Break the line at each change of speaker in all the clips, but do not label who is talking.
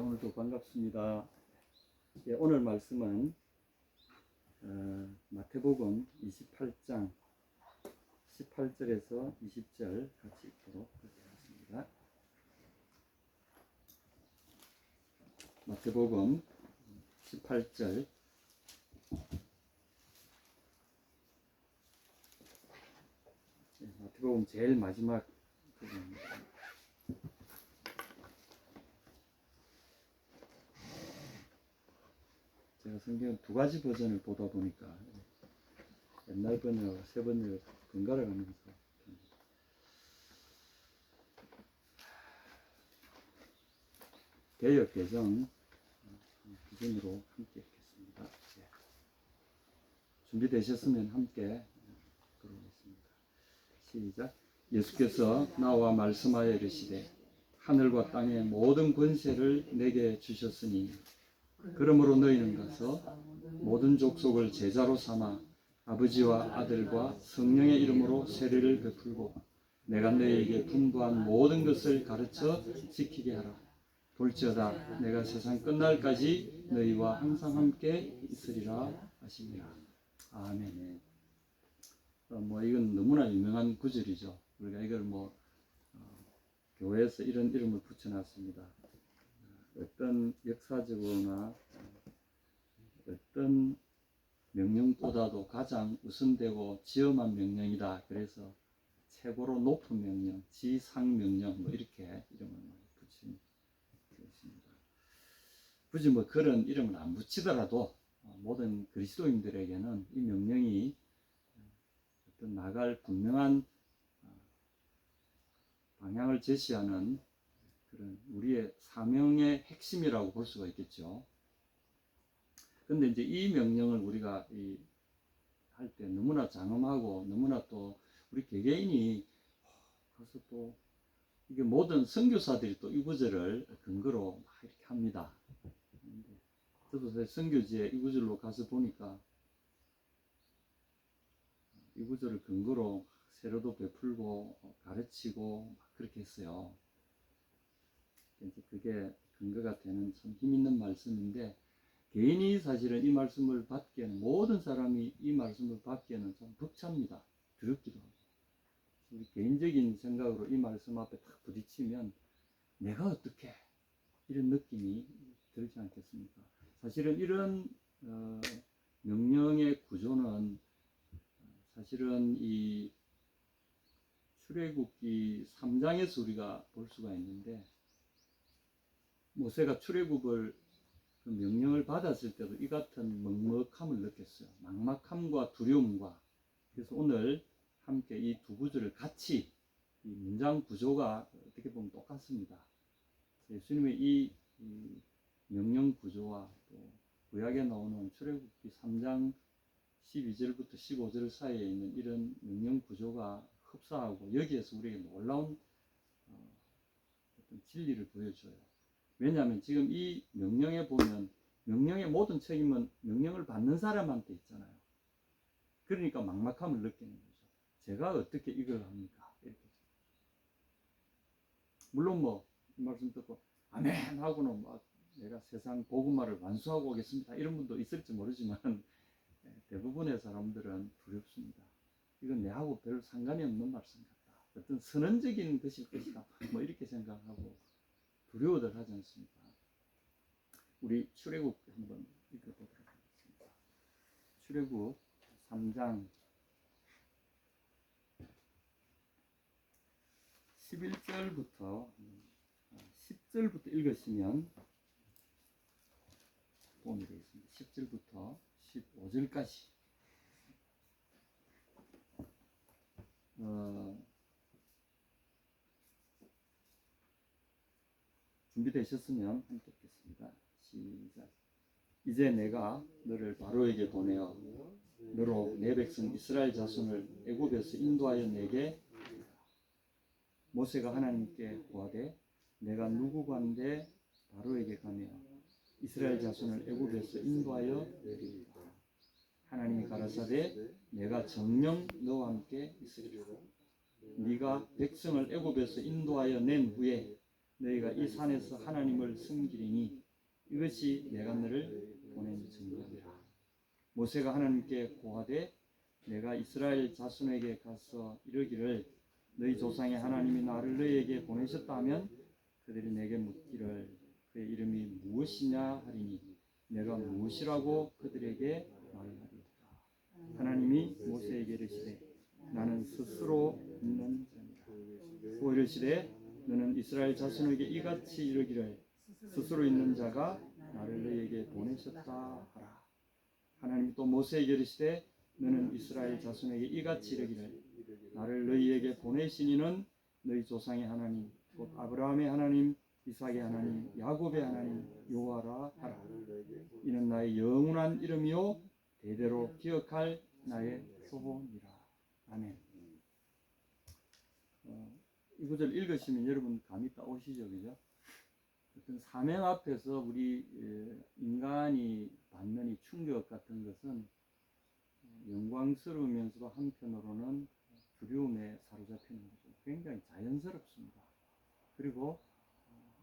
오늘도 반갑습니다. 오늘 말씀은 마태복음 28장 18절에서 20절 같이 읽도록 하겠습니다. 마태복음 18절 마태복음 제일 마지막 부분입니다. 제가 성경 두 가지 버전을 보다 보니까 옛날 번역, 새 번역 번갈아 가면서 개역 개정 기준으로 함께 읽겠습니다. 준비되셨으면 함께 들어보겠습니다. 시작. 예수께서 나와 말씀하여 이르시되 하늘과 땅의 모든 권세를 내게 주셨으니 그러므로 너희는 가서 모든 족속을 제자로 삼아 아버지와 아들과 성령의 이름으로 세례를 베풀고 내가 너희에게 분부한 모든 것을 가르쳐 지키게 하라. 볼지어다 내가 세상 끝날까지 너희와 항상 함께 있으리라 하시니라. 아멘. 이건 너무나 유명한 구절이죠. 우리가 이걸 교회에서 이런 이름을 붙여놨습니다. 어떤 역사적으로나 어떤 명령보다도 가장 우선되고 지엄한 명령이다. 그래서 최고로 높은 명령, 지상명령 이렇게 이름을 붙인 것입니다. 굳이 그런 이름을 안 붙이더라도 모든 그리스도인들에게는 이 명령이 어떤 나갈 분명한 방향을 제시하는 그런 우리의 사명의 핵심이라고 볼 수가 있겠죠. 근데 이제 이 명령을 우리가 할 때 너무나 장엄하고 너무나 또 우리 개개인이 가서 또 이게 모든 선교사들이 또 이 구절을 근거로 막 이렇게 합니다. 저도 선교지에 이 구절로 가서 보니까 이 구절을 근거로 세례도 베풀고 가르치고 막 그렇게 했어요. 그게 근거가 되는 참 힘있는 말씀인데 개인이 사실은 이 말씀을 받기에는 모든 사람이 이 말씀을 받기에는 좀 벅찹니다. 두렵기도 하고 우리 개인적인 생각으로 이 말씀 앞에 딱 부딪히면 내가 어떻게 이런 느낌이 들지 않겠습니까? 사실은 이런 명령의 구조는 사실은 이 출애굽기 3장에서 우리가 볼 수가 있는데 모세가 출애굽을 그 명령을 받았을 때도 이 같은 먹먹함을 느꼈어요. 막막함과 두려움과. 그래서 오늘 함께 이 두 구절을 같이 이 문장 구조가 어떻게 보면 똑같습니다. 예수님의 이 명령 구조와 또 구약에 나오는 출애굽기 3장 12절부터 15절 사이에 있는 이런 명령 구조가 흡사하고 여기에서 우리에게 놀라운 어떤 진리를 보여줘요. 왜냐하면 지금 이 명령에 보면 명령의 모든 책임은 명령을 받는 사람한테 있잖아요. 그러니까 막막함을 느끼는 거죠. 제가 어떻게 이걸 합니까? 이렇게. 물론 이 말씀 듣고 아멘 하고는 내가 세상 복음화를 완수하고 오겠습니다. 이런 분도 있을지 모르지만 대부분의 사람들은 두렵습니다. 이건 내하고 별 상관이 없는 말씀 같다. 어떤 선언적인 것일 것이다. 이렇게 생각하고 두려워들 하지 않습니까? 우리 출애굽 한번 읽어보도록 하겠습니다. 출애굽 3장 11절부터 10절부터 읽으시면 도움이 되겠습니다. 10절부터 15절까지 준비되셨으면 함께 읽겠습니다. 시작. 이제 내가 너를 바로에게 보내어 너로 내 백성 이스라엘 자손을 애굽에서 인도하여 내게 모세가 하나님께 구하되 내가 누구간데 바로에게 가며 이스라엘 자손을 애굽에서 인도하여 내리리까. 하나님이 가라사대 내가 정녕 너와 함께 있으리라. 네가 백성을 애굽에서 인도하여 낸 후에 너희가 이 산에서 하나님을 섬기리니 이것이 내가 너를 보낸 증거니라. 모세가 하나님께 고하되 내가 이스라엘 자손에게 가서 이르기를 너희 조상의 하나님이 나를 너희에게 보내셨다 하면 그들이 내게 묻기를 그의 이름이 무엇이냐 하리니 내가 무엇이라고 그들에게 말하리까. 하나님이 모세에게 이르시되 나는 스스로 있는 자니라. 또 이르시되 너는 이스라엘 자손에게 이같이 이르기를 스스로 있는 자가 나를 너희에게 보내셨다 하라. 하나님이 또 모세에게 이르시되 너는 이스라엘 자손에게 이같이 이르기를 나를 너희에게 보내신 이는 너희 조상의 하나님 곧 아브라함의 하나님 이삭의 하나님 야곱의 하나님 여호와라 하라. 이는 나의 영원한 이름이요 대대로 기억할 나의 소원이라. 아멘. 이 구절 읽으시면 여러분 감이 딱 오시죠, 그죠? 어떤 사명 앞에서 우리 인간이 받는 이 충격 같은 것은 영광스러우면서도 한편으로는 두려움에 사로잡히는 거죠. 굉장히 자연스럽습니다. 그리고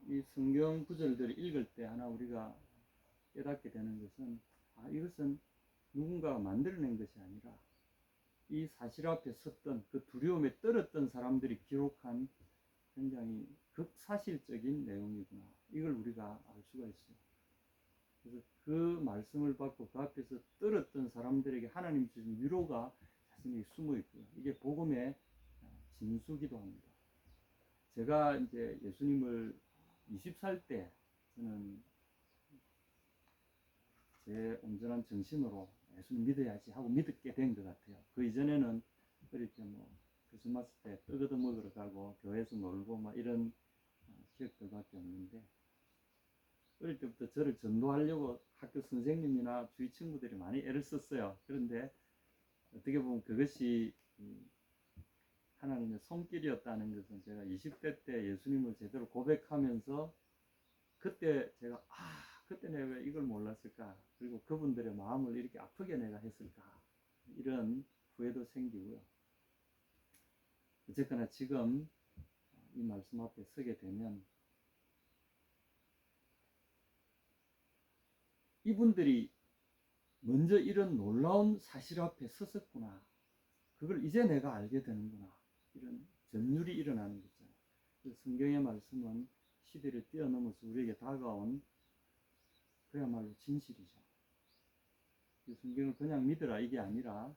이 성경 구절들을 읽을 때 하나 우리가 깨닫게 되는 것은 이것은 누군가가 만들어낸 것이 아니라 이 사실 앞에 섰던 그 두려움에 떨었던 사람들이 기록한 굉장히 극사실적인 내용이구나. 이걸 우리가 알 수가 있어요. 그래서 그 말씀을 받고 그 앞에서 떨었던 사람들에게 하나님 주신 위로가 자신이 숨어 있고요. 이게 복음의 진수기도 합니다. 제가 이제 예수님을 20살 때 저는 제 온전한 정신으로 예수님 믿어야지 하고 믿게 된 것 같아요. 그 이전에는 어릴 때 뭐 크리스마스 때 떡 얻어 먹으러 가고 교회에서 놀고 막 이런 기억들밖에 없는데 어릴 때부터 저를 전도하려고 학교 선생님이나 주위 친구들이 많이 애를 썼어요. 그런데 어떻게 보면 그것이 하나님의 손길이었다는 것은 제가 20대 때 예수님을 제대로 고백하면서 그때 제가 그때 내가 왜 이걸 몰랐을까? 그리고 그분들의 마음을 이렇게 아프게 내가 했을까? 이런 후회도 생기고요. 어쨌거나 지금 이 말씀 앞에 서게 되면 이분들이 먼저 이런 놀라운 사실 앞에 섰었구나. 그걸 이제 내가 알게 되는구나. 이런 전율이 일어나는 거죠. 성경의 말씀은 시대를 뛰어넘어서 우리에게 다가온 그야말로 진실이죠. 성경을 그냥 믿으라 이게 아니라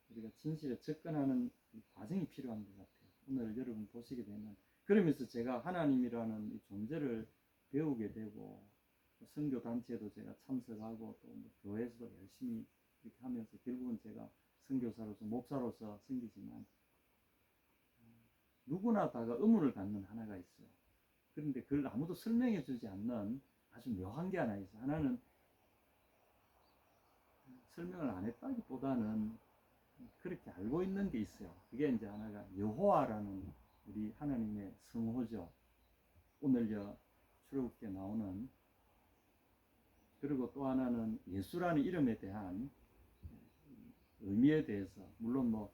우리가 진실에 접근하는 과정이 필요한 것 같아요. 오늘 여러분 보시게 되면 그러면서 제가 하나님이라는 이 존재를 배우게 되고 선교 단체에도 제가 참석하고 또 뭐 교회에서도 열심히 이렇게 하면서 결국은 제가 선교사로서 목사로서 생기지만 누구나 다가 의문을 갖는 하나가 있어요. 그런데 그걸 아무도 설명해 주지 않는 아주 묘한 게 하나 있어요. 하나는 설명을 안 했다기보다는 그렇게 알고 있는 게 있어요. 그게 이제 하나가 여호와라는 우리 하나님의 성호죠. 오늘 출애굽기에 나오는. 그리고 또 하나는 예수라는 이름에 대한 의미에 대해서 물론 뭐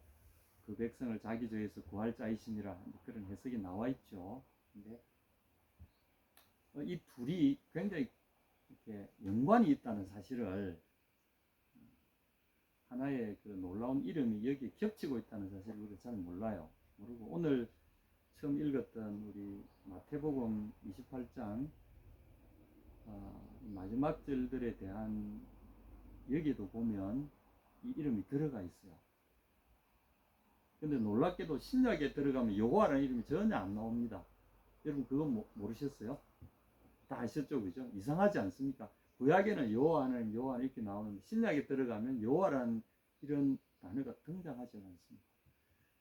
그 백성을 자기 죄에서 구할 자이시니라 그런 해석이 나와 있죠. 근데 이 둘이 굉장히 이렇게 연관이 있다는 사실을 하나의 그 놀라운 이름이 여기에 겹치고 있다는 사실을 우리가 잘 몰라요. 모르고 오늘 처음 읽었던 우리 마태복음 28장 마지막 절들에 대한 여기도 보면 이 이름이 들어가 있어요. 근데 놀랍게도 신약에 들어가면 여호와라는 이름이 전혀 안 나옵니다. 여러분 그거 모르셨어요? 다 아셨죠, 그죠? 이상하지 않습니까? 구약에는 여호와 하나님, 여호와 하나님 이렇게 나오는데 신약에 들어가면 여호와라는 이런 단어가 등장하지 않습니다.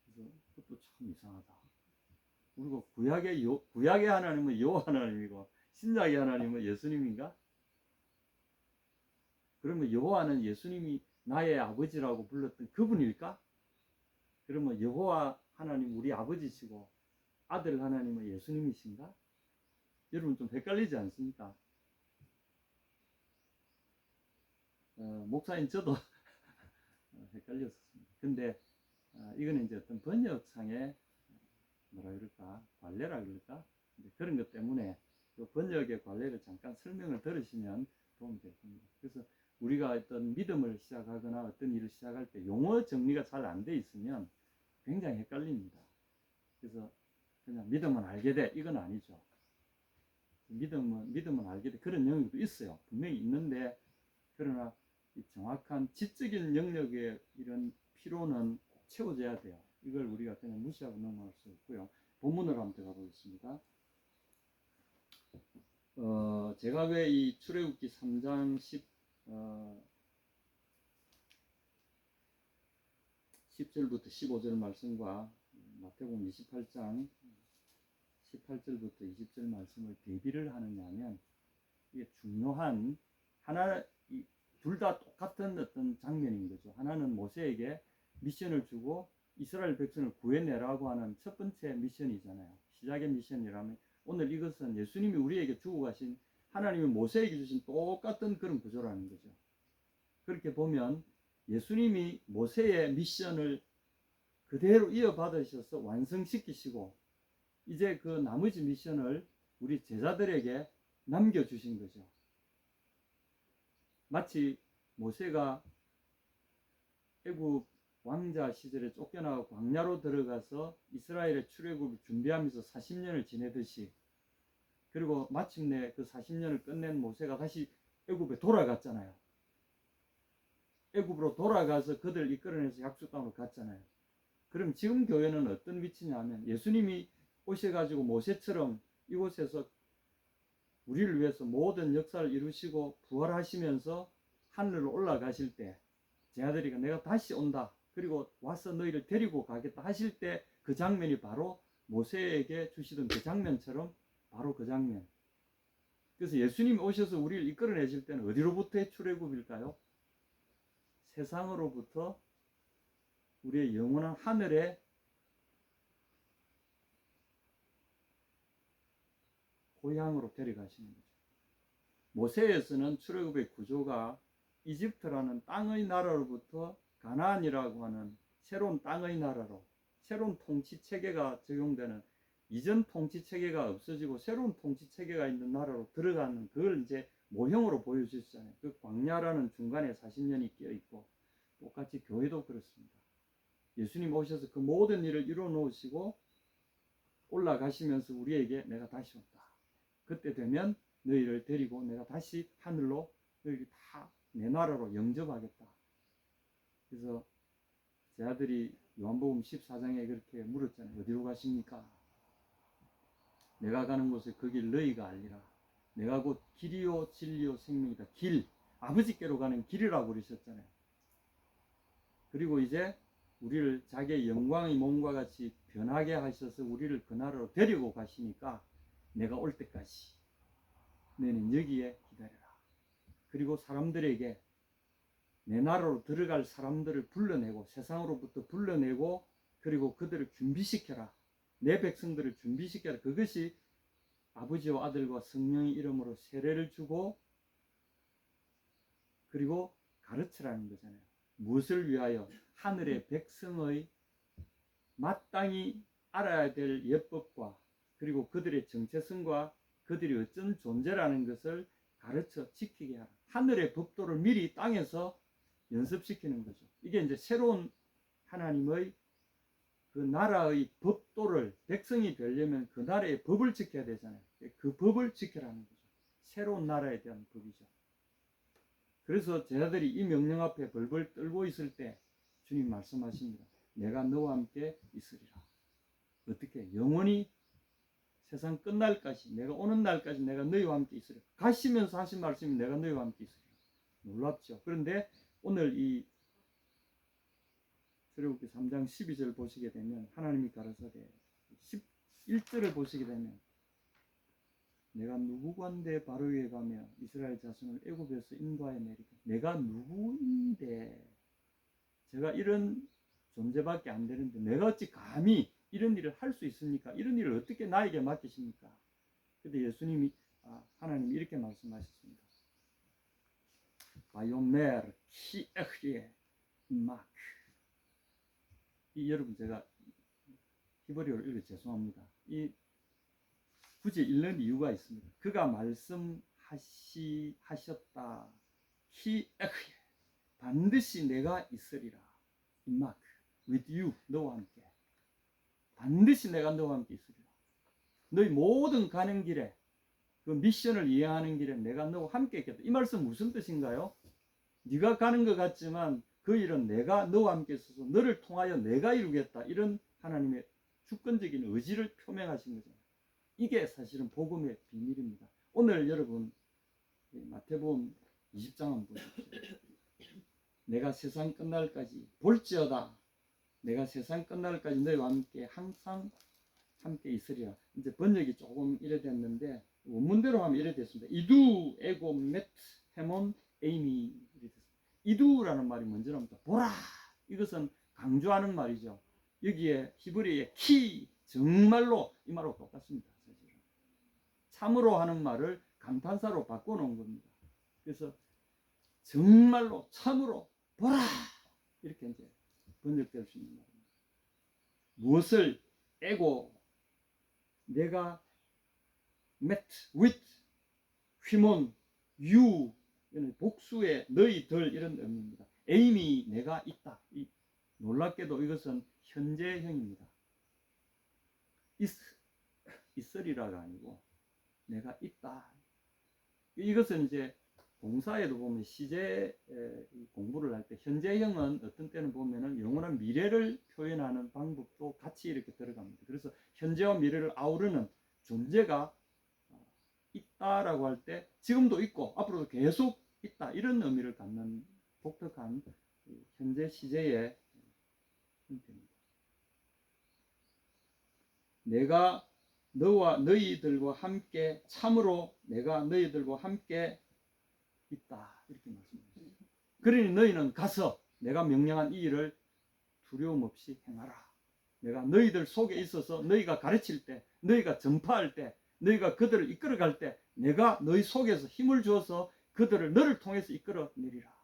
그래서 그것도 참 이상하다. 그리고 구약의 하나님은 여호와 하나님이고 신약의 하나님은 예수님인가? 그러면 여호와는 예수님이 나의 아버지라고 불렀던 그분일까? 그러면 여호와 하나님 우리 아버지시고 아들 하나님은 예수님이신가? 여러분 좀 헷갈리지 않습니까? 목사인 저도 헷갈렸습니다. 근데 이거는 이제 어떤 번역상의 뭐라 그럴까? 관례라 그럴까? 그런 것 때문에 그 번역의 관례를 잠깐 설명을 들으시면 도움이 될 겁니다. 그래서 우리가 어떤 믿음을 시작하거나 어떤 일을 시작할 때 용어 정리가 잘 안 돼 있으면 굉장히 헷갈립니다. 그래서 그냥 믿으면 알게 돼 이건 아니죠. 믿으면 알게 돼 그런 영역도 있어요. 분명히 있는데 그러나 정확한 지적인 영역의 이런 필요는 꼭 채워져야 돼요. 이걸 우리가 그냥 무시하고 넘어갈 수 없고요. 본문으로 한번 들어가 보겠습니다. 제가 왜 이 출애굽기 3장 10절부터 15절 말씀과 마태복음 28장 18절부터 20절 말씀을 대비를 하느냐면 이게 중요한 하나 둘 다 똑같은 어떤 장면인 거죠. 하나는 모세에게 미션을 주고 이스라엘 백성을 구해내라고 하는 첫 번째 미션이잖아요. 시작의 미션이라면 오늘 이것은 예수님이 우리에게 주고 가신 하나님이 모세에게 주신 똑같은 그런 구조라는 거죠. 그렇게 보면 예수님이 모세의 미션을 그대로 이어받으셔서 완성시키시고 이제 그 나머지 미션을 우리 제자들에게 남겨주신 거죠. 마치 모세가 애굽 왕자 시절에 쫓겨나고 광야로 들어가서 이스라엘의 출애굽을 준비하면서 40년을 지내듯이 그리고 마침내 그 40년을 끝낸 모세가 다시 애굽에 돌아갔잖아요. 애굽으로 돌아가서 그들 이끌어내서 약속 땅으로 갔잖아요. 그럼 지금 교회는 어떤 위치냐면 예수님이 오셔가지고 모세처럼 이곳에서 우리를 위해서 모든 역사를 이루시고 부활하시면서 하늘로 올라가실 때 제자들이가 내가 다시 온다 그리고 와서 너희를 데리고 가겠다 하실 때 그 장면이 바로 모세에게 주시던 그 장면처럼 바로 그 장면. 그래서 예수님이 오셔서 우리를 이끌어내실 때는 어디로부터의 출애굽일까요? 세상으로부터 우리의 영원한 하늘에 고향으로 데려가시는 거죠. 모세에서는 출애굽의 구조가 이집트라는 땅의 나라로부터 가나안이라고 하는 새로운 땅의 나라로 새로운 통치 체계가 적용되는 이전 통치 체계가 없어지고 새로운 통치 체계가 있는 나라로 들어가는 그걸 이제 모형으로 보여주셨잖아요. 그 광야라는 중간에 40년이 끼어 있고 똑같이 교회도 그렇습니다. 예수님 오셔서 그 모든 일을 이루어 놓으시고 올라가시면서 우리에게 내가 다시 온다. 그때 되면 너희를 데리고 내가 다시 하늘로 너희를 다 내 나라로 영접하겠다. 그래서 제 아들이 요한복음 14장에 그렇게 물었잖아요. 어디로 가십니까? 내가 가는 곳에 그 길 너희가 알리라. 내가 곧 길이요 진리요 생명이다. 길, 아버지께로 가는 길이라고 그러셨잖아요. 그리고 이제 우리를 자기의 영광의 몸과 같이 변하게 하셔서 우리를 그 나라로 데리고 가시니까 내가 올 때까지 너희는 여기에 기다려라. 그리고 사람들에게 내 나라로 들어갈 사람들을 불러내고 세상으로부터 불러내고 그리고 그들을 준비시켜라. 내 백성들을 준비시켜라. 그것이 아버지와 아들과 성령의 이름으로 세례를 주고 그리고 가르치라는 거잖아요. 무엇을 위하여? 하늘의 백성의 마땅히 알아야 될 예법과 그리고 그들의 정체성과 그들이 어떤 존재라는 것을 가르쳐 지키게 하라. 하늘의 법도를 미리 땅에서 연습시키는 거죠. 이게 이제 새로운 하나님의 그 나라의 법도를 백성이 되려면 그 나라의 법을 지켜야 되잖아요. 그 법을 지켜라는 거죠. 새로운 나라에 대한 법이죠. 그래서 제자들이 이 명령 앞에 벌벌 떨고 있을 때 주님 말씀하십니다. 내가 너와 함께 있으리라. 어떻게? 영원히 세상 끝날까지 내가 오는 날까지 내가 너희와 함께 있으리라. 가시면서 하신 말씀이 내가 너희와 함께 있으리라. 놀랍죠. 그런데 오늘 이 출애굽기 3장 12절 보시게 되면 하나님이 가라사대 11절을 보시게 되면 내가 누구건데 바로에 가며 이스라엘 자손을 애굽에서 인도하여 내리고 내가 누구인데 제가 이런 존재밖에 안 되는데 내가 어찌 감히 이런 일을 할 수 있습니까? 이런 일을 어떻게 나에게 맡기십니까? 근데 예수님이 하나님이 이렇게 말씀하셨습니다. 바요메르 키에흐에 마크 이 여러분 제가 히브리어를 읽어 죄송합니다. 이 굳이 읽는 이유가 있습니다. 그가 하셨다. 히 에크예. 반드시 내가 있으리라. 임마크. with you. 너와 함께. 반드시 내가 너와 함께 있으리라. 너희 모든 가는 길에 그 미션을 이해하는 길에 내가 너와 함께 있겠다. 이 말씀 무슨 뜻인가요? 네가 가는 것 같지만 그 일은 내가 너와 함께 있어서 너를 통하여 내가 이루겠다. 이런 하나님의 주권적인 의지를 표명하신 거잖아요. 이게 사실은 복음의 비밀입니다. 오늘 여러분 마태복음 20장 한번 보십시오. 내가 세상 끝날까지 볼지어다. 내가 세상 끝날까지 너희와 함께 항상 함께 있으리라. 이제 번역이 조금 이래 됐는데 원문대로 하면 이래 됐습니다. 이두 에고 멧 헤몬 에이미 이래 됐습니다. 이두라는 말이 뭔지 압니까? 보라. 이것은 강조하는 말이죠. 여기에 히브리의 키 정말로 이 말하고 똑같습니다. 사실은. 참으로 하는 말을 감탄사로 바꿔놓은 겁니다. 그래서 정말로 참으로 보라 이렇게 이제 번역될 수 있는 말입니다. 무엇을 에고 내가 met with 휘몬 you 복수의 너희들 이런 의미입니다. 에임이 내가 있다. 놀랍게도 이것은 현재형입니다. 있으리라가 아니고 내가 있다. 이것은 이제 동사에도 보면 시제 공부를 할 때 현재형은 어떤 때는 보면은 영원한 미래를 표현하는 방법도 같이 이렇게 들어갑니다. 그래서 현재와 미래를 아우르는 존재가 있다라고 할 때 지금도 있고 앞으로도 계속 있다 이런 의미를 갖는 독특한 현재 시제의 형태입니다. 내가 너와 너희들과 함께 참으로 내가 너희들과 함께 있다 이렇게 말씀드립니다. 그러니 너희는 가서 내가 명령한 이 일을 두려움 없이 행하라. 내가 너희들 속에 있어서 너희가 가르칠 때 너희가 전파할 때 너희가 그들을 이끌어갈 때 내가 너희 속에서 힘을 주어서 그들을 너를 통해서 이끌어내리라.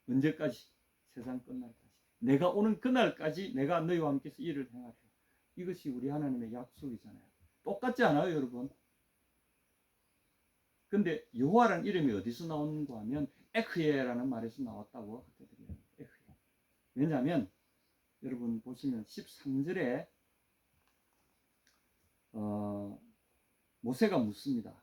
언제까지? 세상 끝날까지. 내가 오는 그날까지 내가 너희와 함께서 일을 행하리라. 이것이 우리 하나님의 약속이잖아요. 똑같지 않아요, 여러분? 근데 여호와라는 이름이 어디서 나오는가 하면 에크예라는 말에서 나왔다고 하더라고요. 에크예. 왜냐하면 여러분 보시면 13절에 모세가 묻습니다.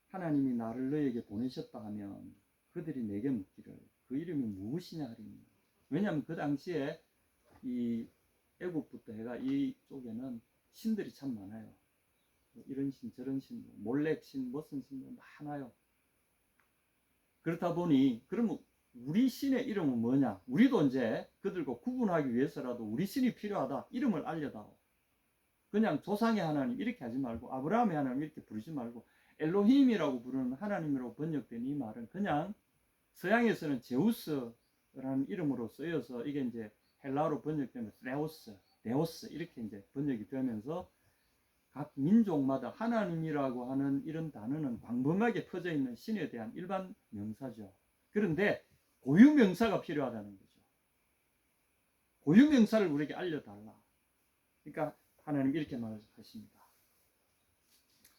하나님이 나를 너에게 보내셨다 하면 그들이 내게 묻기를 그 이름이 무엇이냐 하리니. 왜냐하면 그 당시에 이 애국부터 해가 이쪽에는 신들이 참 많아요. 이런 신 저런 신 몰렉 신 무슨 신도 많아요. 그렇다 보니 그러면 우리 신의 이름은 뭐냐? 우리도 이제 그들과 구분하기 위해서라도 우리 신이 필요하다. 이름을 알려다오. 그냥 조상의 하나님 이렇게 하지 말고 아브라함의 하나님 이렇게 부르지 말고 엘로힘이라고 부르는 하나님이라고 번역된 이 말은 그냥 서양에서는 제우스라는 이름으로 쓰여서 이게 이제 헬라어로 번역되면 데오스 이렇게 이제 번역이 되면서 각 민족마다 하나님이라고 하는 이런 단어는 광범하게 퍼져 있는 신에 대한 일반 명사죠. 그런데 고유 명사가 필요하다는 거죠. 고유 명사를 우리에게 알려달라. 그러니까 하나님 이렇게 말하십니다.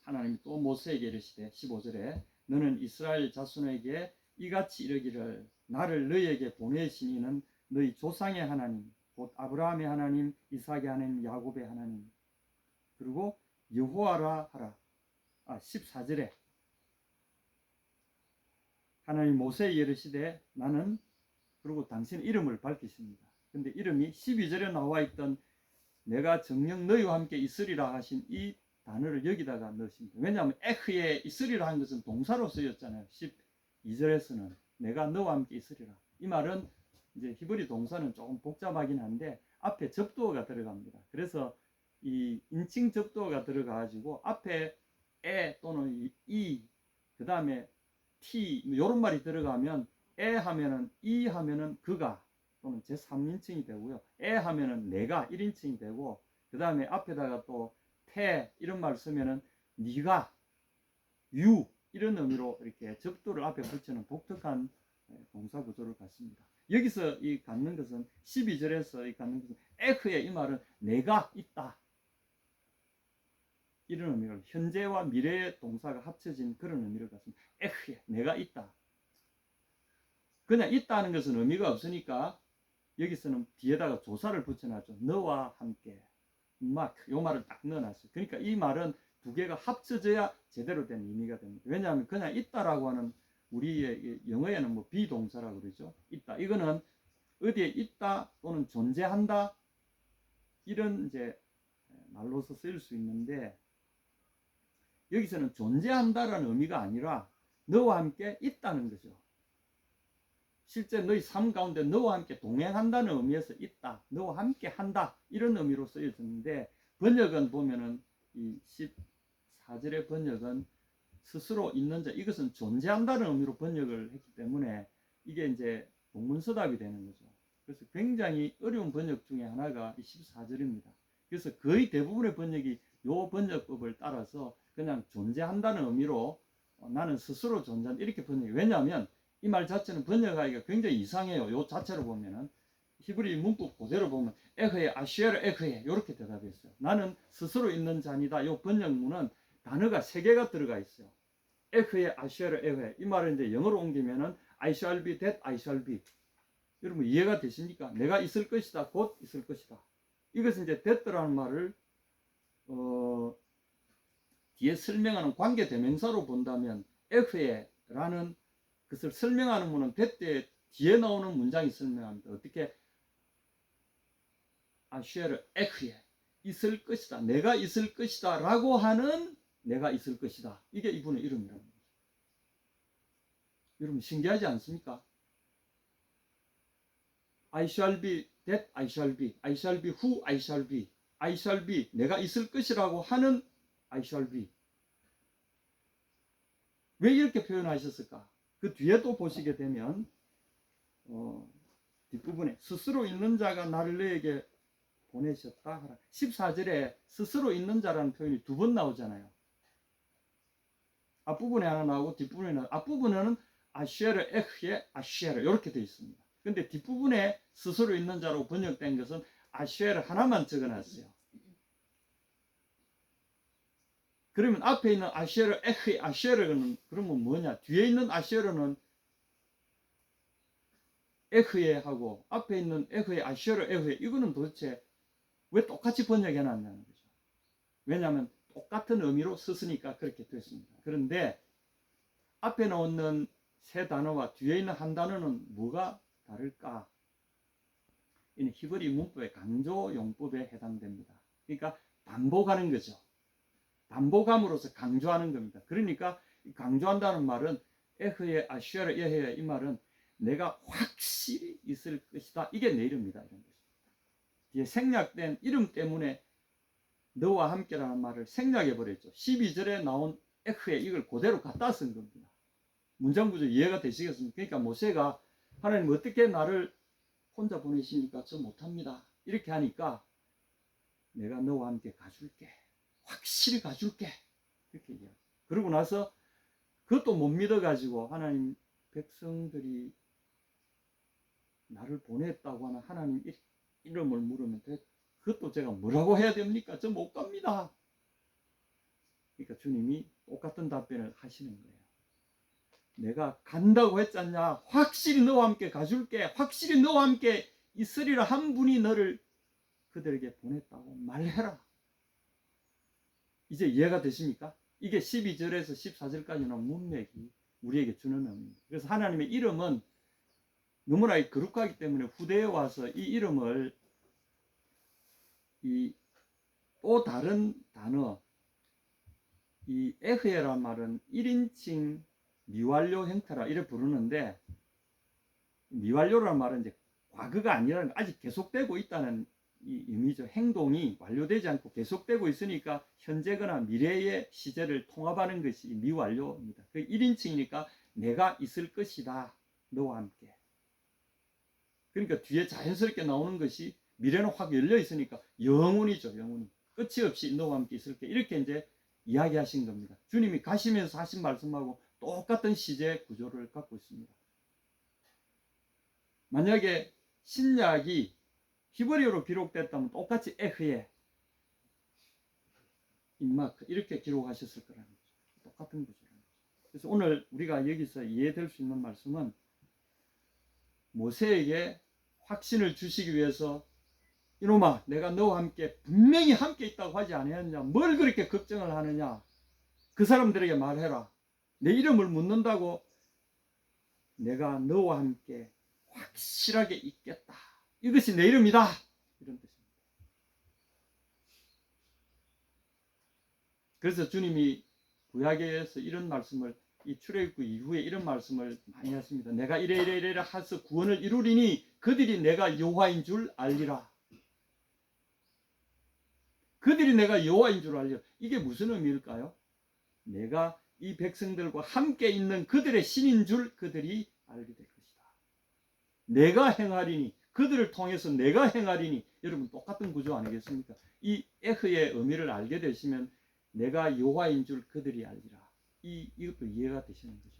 하나님이 또 모세에게 이르시되 15절에 너는 이스라엘 자손에게 이같이 이르기를 나를 너희에게 보내신 이는 너희 조상의 하나님 곧 아브라함의 하나님 이삭의 하나님 야곱의 하나님 그리고 여호와라 하라. 14절에 하나님 모세에게 이르시되 나는 그리고 당신의 이름을 밝히십니다. 근데 이름이 12절에 나와 있던 내가 정녕 너희와 함께 있으리라 하신 이 단어를 여기다가 넣으십니다. 왜냐하면 에크에 있으리라 한 것은 동사로 쓰였잖아요. 12절에서는 내가 너와 함께 있으리라. 이 말은 이제 히브리 동사는 조금 복잡하긴 한데 앞에 접두어가 들어갑니다. 그래서 이 인칭 접두어가 들어가가지고 앞에 에 또는 이 그 다음에 t 이런 말이 들어가면 에 하면은 이 하면은 그가 또는 제3인칭이 되고요. 에 하면은 내가 1인칭이 되고 그 다음에 앞에다가 또 태 이런 말 쓰면은 네가 유 이런 의미로 이렇게 접두를 앞에 붙이는 독특한 동사 구조를 갖습니다. 여기서 이 갖는 것은 12절에서 이 갖는 것은 에크의 이 말은 내가 있다. 이런 의미를, 현재와 미래의 동사가 합쳐진 그런 의미를 갖습니다. 에흐에, 내가 있다. 그냥 있다는 것은 의미가 없으니까 여기서는 뒤에다가 조사를 붙여놨죠. 너와 함께. 요 말을 딱 넣어놨어요. 그러니까 이 말은 두 개가 합쳐져야 제대로 된 의미가 됩니다. 왜냐하면 그냥 있다라고 하는 우리의 영어에는 뭐 비동사라고 그러죠. 있다. 이거는 어디에 있다 또는 존재한다 이런 이제 말로서 쓰일 수 있는데, 여기서는 존재한다라는 의미가 아니라 너와 함께 있다는 거죠. 실제 너희 삶 가운데 너와 함께 동행한다는 의미에서 있다, 너와 함께 한다 이런 의미로 쓰여졌는데, 번역은 보면은 이 14절의 번역은 스스로 있는 자, 이것은 존재한다는 의미로 번역을 했기 때문에 이게 이제 동문서답이 되는 거죠. 그래서 굉장히 어려운 번역 중에 하나가 이 14절입니다. 그래서 거의 대부분의 번역이 이 번역법을 따라서 그냥 존재한다는 의미로 나는 스스로 존재한다 이렇게 번역해요. 왜냐하면 이 말 자체는 번역하기가 굉장히 이상해요. 요 자체로 보면은 히브리 문구 그대로 보면 에흐에 아시에르 에흐에 이렇게 대답했어요. 나는 스스로 있는 자니다. 요 번역문은 단어가 3개가 들어가 있어요. 에흐에 아시에르 에흐에. 이 말을 이제 영어로 옮기면은 I shall be that I shall be. 여러분 이해가 되십니까? 내가 있을 것이다. 곧 있을 것이다. 이것은 이제 됐더라는 말을 뒤에 설명하는 관계 대명사로 본다면 에흐에라는 그것을 설명하는 문은 됐때 뒤에 나오는 문장이 설명합니다. 어떻게? 아시에르 에흐에 있을 것이다. 내가 있을 것이다 라고 하는 내가 있을 것이다. 이게 이분의 이름이라는 거죠. 여러분 신기하지 않습니까? I shall be that I shall be. I shall be who I shall be. I shall be 내가 있을 것이라고 하는 I shall be. 왜 이렇게 표현하셨을까? 그 뒤에 또 보시게 되면 뒷부분에 스스로 있는 자가 나를 너에게 보내셨다 하라. 14절에 스스로 있는 자라는 표현이 2번 나오잖아요. 앞부분에 하나 나오고 뒷부분에 나오고, 앞부분에는 아시에르 에흐에 아시에르 이렇게 되어 있습니다. 근데 뒷부분에 스스로 있는 자로 번역된 것은 아시에르 하나만 적어놨어요. 그러면 앞에 있는 아시에르 에흐에 아시에르는 그러면 뭐냐? 뒤에 있는 아시에르는 에흐에 하고 앞에 있는 에흐에 아시에르 에흐에, 이거는 도대체 왜 똑같이 번역해 놨냐는 거죠. 왜냐하면 똑같은 의미로 썼으니까 그렇게 됐습니다. 그런데 앞에 나오는 3 단어와 뒤에 있는 한 단어는 뭐가 다를까? 이는 히브리 문법의 강조 용법에 해당됩니다. 그러니까 반복하는 거죠. 반복함으로써 강조하는 겁니다. 그러니까 강조한다는 말은 에흐에 아시에르 에흐에, 이 말은 내가 확실히 있을 것이다. 이게 내 이름이다. 이런 것입니다. 뒤에 생략된 이름 때문에 너와 함께라는 말을 생략해버렸죠. 12절에 나온 에흐에 이걸 그대로 갖다 쓴 겁니다. 문장구조 이해가 되시겠습니까? 그러니까 모세가 하나님 어떻게 나를 혼자 보내시니까 저 못합니다. 이렇게 하니까 내가 너와 함께 가줄게. 확실히 가줄게. 이렇게 얘기해요. 그러고 나서 그것도 못 믿어가지고 하나님 백성들이 나를 보냈다고 하는 하나님 이름을 물으면 그것도 제가 뭐라고 해야 됩니까? 저 못 갑니다. 그러니까 주님이 똑같은 답변을 하시는 거예요. 내가 간다고 했잖냐. 확실히 너와 함께 가줄게. 확실히 너와 함께 있으리라 한 분이 너를 그들에게 보냈다고 말해라. 이제 이해가 되십니까? 이게 12절에서 14절까지 나온 문맥이 우리에게 주는 의미입니다. 그래서 하나님의 이름은 너무나 거룩하기 때문에 후대에 와서 이 이름을 또 다른 단어, 이 에흐에란 말은 1인칭 미완료 형태라 이래 부르는데, 미완료라는 말은 이제 과거가 아니라 아직 계속되고 있다는 이 의미죠. 행동이 완료되지 않고 계속되고 있으니까 현재거나 미래의 시제를 통합하는 것이 미완료입니다. 그 1인칭이니까 내가 있을 것이다. 너와 함께. 그러니까 뒤에 자연스럽게 나오는 것이 미래는 확 열려 있으니까 영원이죠. 영원히. 끝이 없이 너와 함께 있을게. 이렇게 이제 이야기하신 겁니다. 주님이 가시면서 하신 말씀하고 똑같은 시제 구조를 갖고 있습니다. 만약에 신약이 히브리어로 기록됐다면 똑같이 에흐에, 임마크 이렇게 기록하셨을 거라는 거죠. 똑같은 구조라는 거죠. 그래서 오늘 우리가 여기서 이해될 수 있는 말씀은 모세에게 확신을 주시기 위해서 이놈아 내가 너와 함께 분명히 함께 있다고 하지 않았냐, 뭘 그렇게 걱정을 하느냐, 그 사람들에게 말해라, 내 이름을 묻는다고 내가 너와 함께 확실하게 있겠다, 이것이 내 이름이다, 이런 뜻입니다. 그래서 주님이 구약에서 이런 말씀을, 이 출애굽 이후에 이런 말씀을 많이 하십니다. 내가 이래 하서 구원을 이루리니 그들이 내가 여호와인 줄 알리라. 그들이 내가 여호와인 줄 알리라. 이게 무슨 의미일까요? 내가 이 백성들과 함께 있는 그들의 신인 줄 그들이 알게 될 것이다. 내가 행하리니, 그들을 통해서 내가 행하리니. 여러분 똑같은 구조 아니겠습니까? 이 에흐의 의미를 알게 되시면 내가 여호와인 줄 그들이 알리라. 이것도 이해가 되시는 거죠.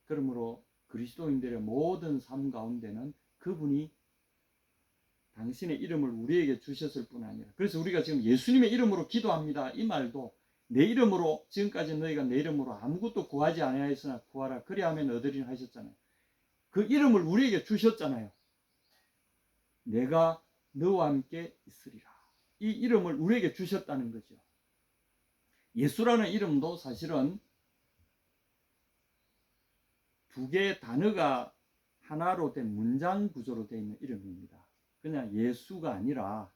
그러므로 그리스도인들의 모든 삶 가운데는 그분이 당신의 이름을 우리에게 주셨을 뿐 아니라, 그래서 우리가 지금 예수님의 이름으로 기도합니다, 이 말도 내 이름으로, 지금까지 너희가 내 이름으로 아무것도 구하지 아니하였으나 구하라 그리하면 얻으리라 하셨잖아요. 그 이름을 우리에게 주셨잖아요. 내가 너와 함께 있으리라. 이 이름을 우리에게 주셨다는 거죠. 예수라는 이름도 사실은 두 개의 단어가 하나로 된 문장 구조로 되어 있는 이름입니다. 그냥 예수가 아니라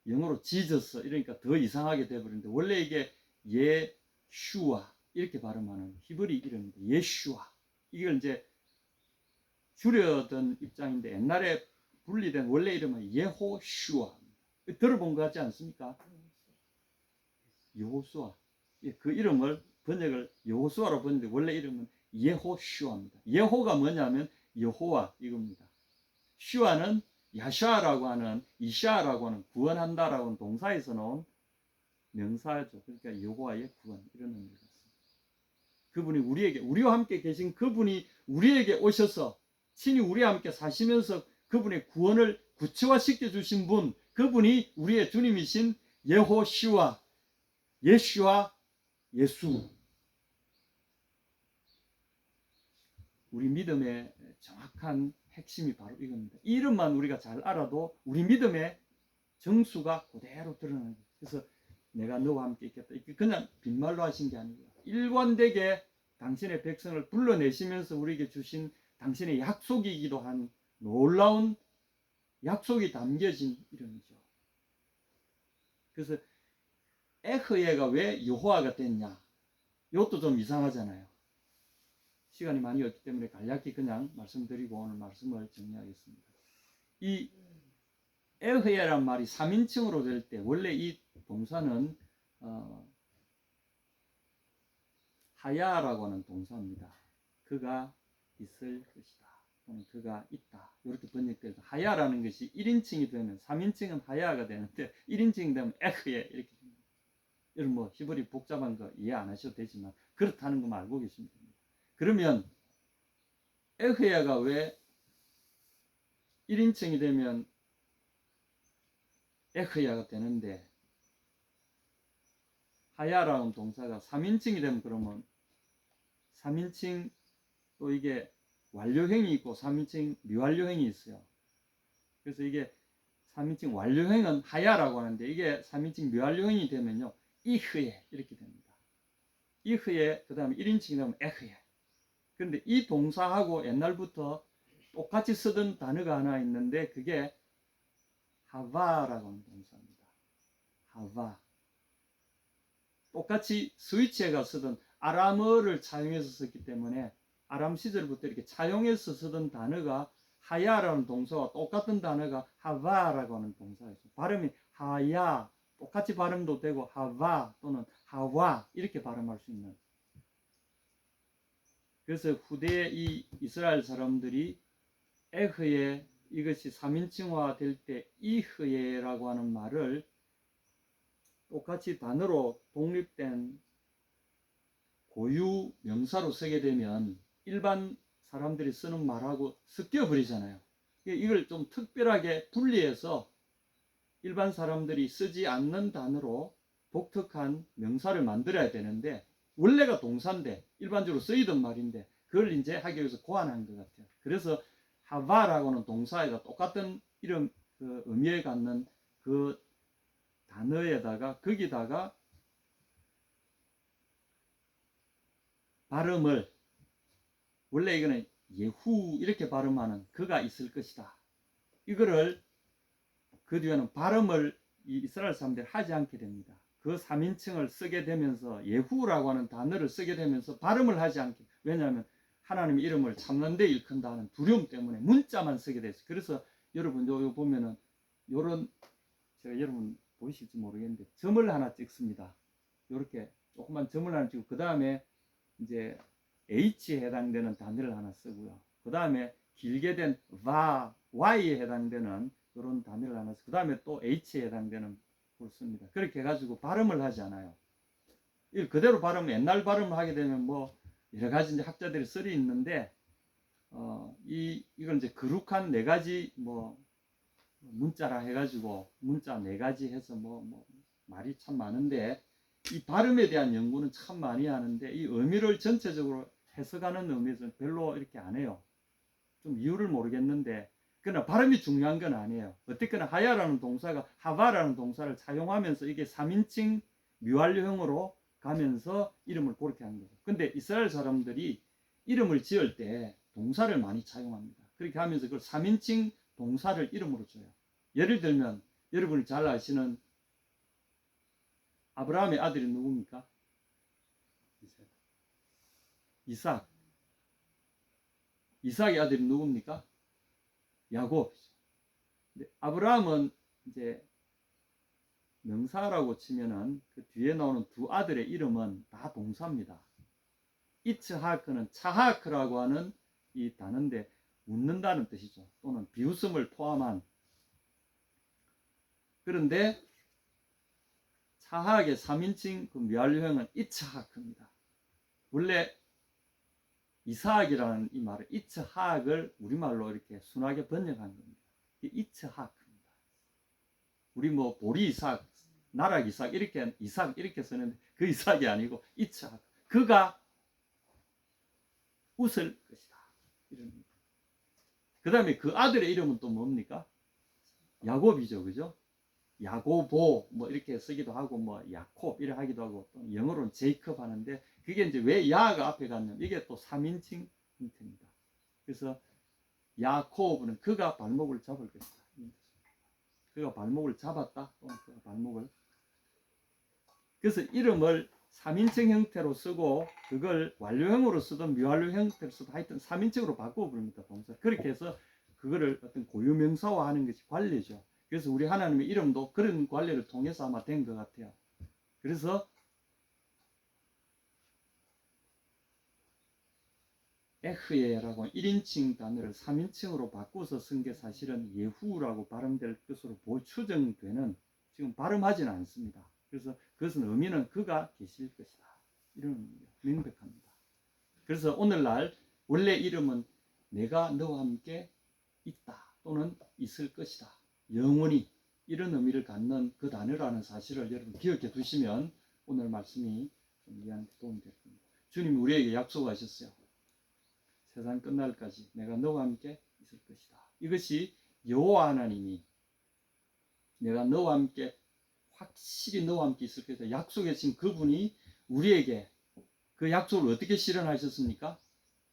영어로 지저스, 이러니까 더 이상하게 되어버리는데, 원래 이게 예슈아 이렇게 발음하는 히브리 이름입니다. 예슈아. 이걸 이제 줄여든 입장인데, 옛날에 분리된 원래 이름은 예호슈아. 들어본 것 같지 않습니까? 여호수아. 그 이름을 번역을 여호수아로 번역했는데 원래 이름은 예호슈아입니다. 예호가 뭐냐면 여호와 이겁니다. 슈아는 야샤라고 하는, 이샤라고 하는 구원한다라고 하는 동사에서 나온 명사죠. 그러니까 여호와의 구원, 이런 의미가 있습니다. 그분이 우리에게, 우리와 함께 계신 그분이 우리에게 오셔서 친히 우리와 함께 사시면서 그분의 구원을 구체화시켜 주신 분, 그분이 우리의 주님이신 예호슈아, 예슈아, 예수. 우리 믿음의 정확한 핵심이 바로 이겁니다. 이 이름만 우리가 잘 알아도 우리 믿음의 정수가 그대로 드러나는 거예요. 그래서 내가 너와 함께 있겠다, 이게 그냥 빈말로 하신 게 아니고요, 일관되게 당신의 백성을 불러내시면서 우리에게 주신 당신의 약속이기도 한 놀라운 약속이 담겨진 이름이죠. 그래서 에흐예가 왜 여호와가 됐냐, 이것도 좀 이상하잖아요. 시간이 많이 없기 때문에 간략히 그냥 말씀드리고 오늘 말씀을 정리하겠습니다. 이 에흐예란 말이 3인칭으로 될 때 원래 이 동사는 하야라고 하는 동사입니다. 그가 있을 것이다, 또는 그가 있다, 이렇게 번역돼서 하야라는 것이 1인칭이 되면, 3인칭은 하야가 되는데 1인칭이 되면 에흐예 이렇게 됩니다. 여러분 뭐 히브리 복잡한 거 이해 안 하셔도 되지만 그렇다는 것만 알고 계시면 됩니다. 그러면 에흐야가 왜 1인칭이 되면 에흐야가 되는데, 하야라는 동사가 3인칭이 되면 그러면 3인칭, 또 이게 완료형이 있고 3인칭 미완료형이 있어요. 그래서 이게 3인칭 완료형은 하야라고 하는데, 이게 3인칭 미완료형이 되면요 이흐예 이렇게 됩니다. 이흐예, 그 다음에 1인칭이 되면 에흐예. 그런데 이 동사하고 옛날부터 똑같이 쓰던 단어가 하나 있는데, 그게 하바라고 하는 동사입니다. 하바. 똑같이 스위치에가 쓰던 아람어를 차용해서 썼기 때문에 아람 시절부터 이렇게 차용해서 쓰던 단어가 하야라는 동사와 똑같은 단어가 하바라고 하는 동사였어요. 발음이 하야, 똑같이 발음도 되고 하바 또는 하와 이렇게 발음할 수 있는. 그래서 후대의 이 이스라엘 사람들이 에흐예, 이것이 3인칭화 될 때 이흐예라고 하는 말을 똑같이 단어로 독립된 고유 명사로 쓰게 되면 일반 사람들이 쓰는 말하고 섞여 버리잖아요. 이걸 좀 특별하게 분리해서 일반 사람들이 쓰지 않는 단어로 독특한 명사를 만들어야 되는데 원래가 동사인데 일반적으로 쓰이던 말인데 그걸 이제 하기 위해서 고안한 것 같아요. 그래서 하바라고는 동사에다 똑같은 이름 그 의미에 갖는 그 단어에다가 거기다가 발음을 원래 이거는 예후 이렇게 발음하는 그가 있을 것이다. 이거를 그 뒤에는 발음을 이 이스라엘 사람들이 하지 않게 됩니다. 그 3인칭을 쓰게 되면서 예후라고 하는 단어를 쓰게 되면서 발음을 하지 않게. 왜냐하면 하나님의 이름을 참는 데 일컫는다 하는 두려움 때문에 문자만 쓰게 됐어요. 그래서 여러분 요 보면은 요런 제가 여러분 보이실지 모르겠는데 점을 하나 찍습니다. 요렇게 조그만 점을 하나 찍고 그 다음에 이제 H에 해당되는 단어를 하나 쓰고요. 그 다음에 길게 된 Y에 해당되는 그런 단어를 하나 쓰고 그 다음에 또 H에 해당되는 걸 씁니다. 그렇게 해가지고 발음을 하지 않아요. 그대로 발음, 옛날 발음을 하게 되면 뭐 여러 가지 이제 학자들이 썰이 있는데 이건 이제 거룩한 네 가지 뭐 문자라 해가지고 문자 네 가지 해서 뭐 말이 참 많은데 이 발음에 대한 연구는 참 많이 하는데 이 의미를 전체적으로 해석하는 의미에서는 별로 이렇게 안 해요. 좀 이유를 모르겠는데 그러나 발음이 중요한 건 아니에요. 어쨌거나 하야라는 동사가 하바라는 동사를 사용하면서 이게 3인칭 미완료형으로 가면서 이름을 그렇게 하는 거죠. 근데 이스라엘 사람들이 이름을 지을 때 동사를 많이 차용합니다. 그렇게 하면서 그걸 3인칭 동사를 이름으로 줘요. 예를 들면 여러분이 잘 아시는 아브라함의 아들이 누굽니까? 이삭. 이삭의 아들이 누굽니까? 야곱. 아브라함은 이제 명사라고 치면은 그 뒤에 나오는 두 아들의 이름은 다 동사입니다. 이츠하크는 차하크라고 하는 이 단어인데 웃는다는 뜻이죠. 또는 비웃음을 포함한. 그런데 차하크의 3인칭 그 미완료형은 이츠하크입니다. 원래 이삭이라는 이 말을 이츠하크를 우리말로 이렇게 순하게 번역한 겁니다. 이츠하크입니다. 우리 뭐 보리 이삭, 나락 이삭 이렇게 쓰는데 그 이삭이 아니고 이츠하크. 그가 웃을 것이다. 그 다음에 그 아들의 이름은 또 뭡니까? 야곱이죠, 그죠? 야고보 뭐 이렇게 쓰기도 하고 뭐 야콥 이렇게 하기도 하고 또 영어로는 제이컵 하는데 그게 이제 왜 야가 앞에 갔냐면 이게 또 3인칭 형태입니다. 그래서 야콥은 그가 발목을 잡을 것이다. 그가 발목을 잡았다. 또는 그가 발목을. 그래서 이름을 3인칭 형태로 쓰고 그걸 완료형으로 쓰든 미완료 형태로 쓰든 하여튼 3인칭으로 바꾸어 부릅니다. 동사. 그렇게 해서 그거를 어떤 고유명사화하는 것이 관례죠. 그래서 우리 하나님의 이름도 그런 관례를 통해서 아마 된 것 같아요. 그래서 에흐예라고 1인칭 단어를 3인칭으로 바꿔서 쓴 게 사실은 예후라고 발음될 것으로 추정되는 지금 발음하지는 않습니다. 그래서 그것은 의미는 그가 계실 것이다. 이런 명백합니다. 그래서 오늘날 원래 이름은 내가 너와 함께 있다 또는 있을 것이다. 영원히 이런 의미를 갖는 그 단어라는 사실을 여러분 기억해 두시면 오늘 말씀이 좀 이해하는 데 도움이 될 겁니다. 주님이 우리에게 약속하셨어요. 세상 끝날까지 내가 너와 함께 있을 것이다. 이것이 여호와 하나님이 내가 너와 함께 확실히 너와 함께 있을 것이다. 약속해 주신 그분이 우리에게 그 약속을 어떻게 실현하셨습니까?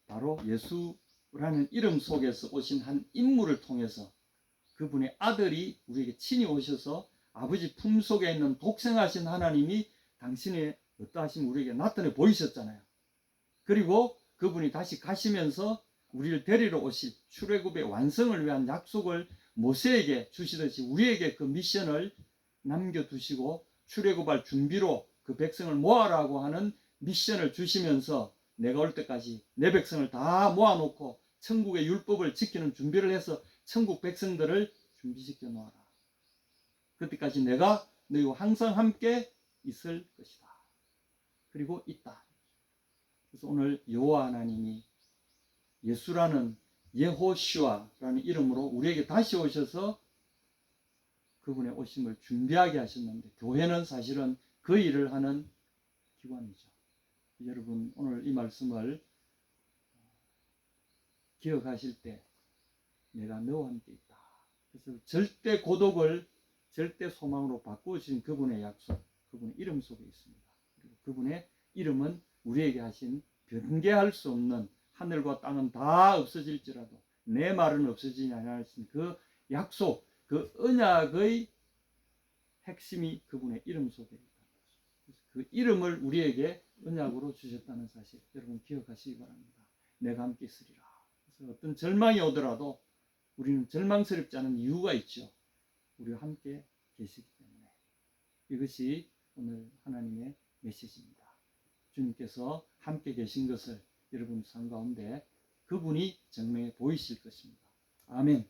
바로 예수라는 이름 속에서 오신 한 인물을 통해서 그분의 아들이 우리에게 친히 오셔서 아버지 품속에 있는 독생하신 하나님이 당신의 어떠하신 우리에게 나타내 보이셨잖아요. 그리고 그분이 다시 가시면서 우리를 데리러 오실 출애굽의 완성을 위한 약속을 모세에게 주시듯이 우리에게 그 미션을 남겨두시고 출애굽할 준비로 그 백성을 모아라고 하는 미션을 주시면서 내가 올 때까지 내 백성을 다 모아놓고 천국의 율법을 지키는 준비를 해서 천국 백성들을 준비시켜 놓아라. 그때까지 내가 너희와 항상 함께 있을 것이다. 그리고 있다. 그래서 오늘 여호와 하나님이 예수라는 예호슈아라는 이름으로 우리에게 다시 오셔서 그분의 오심을 준비하게 하셨는데, 교회는 사실은 그 일을 하는 기관이죠. 여러분, 오늘 이 말씀을 기억하실 때 내가 너와 함께 있다. 그래서 절대 고독을 절대 소망으로 바꾸신 그분의 약속, 그분의 이름 속에 있습니다. 그리고 그분의 이름은 우리에게 하신 변개할 수 없는, 하늘과 땅은 다 없어질지라도 내 말은 없어지지 않으신 그 약속, 그 언약의 핵심이 그분의 이름 속에 있다. 그 이름을 우리에게 언약으로 주셨다는 사실, 여러분 기억하시기 바랍니다. 내가 함께 있으리라. 그래서 어떤 절망이 오더라도 우리는 절망스럽지 않은 이유가 있죠. 우리와 함께 계시기 때문에. 이것이 오늘 하나님의 메시지입니다. 주님께서 함께 계신 것을 여러분 삶 가운데 그분이 증명해 보이실 것입니다. 아멘.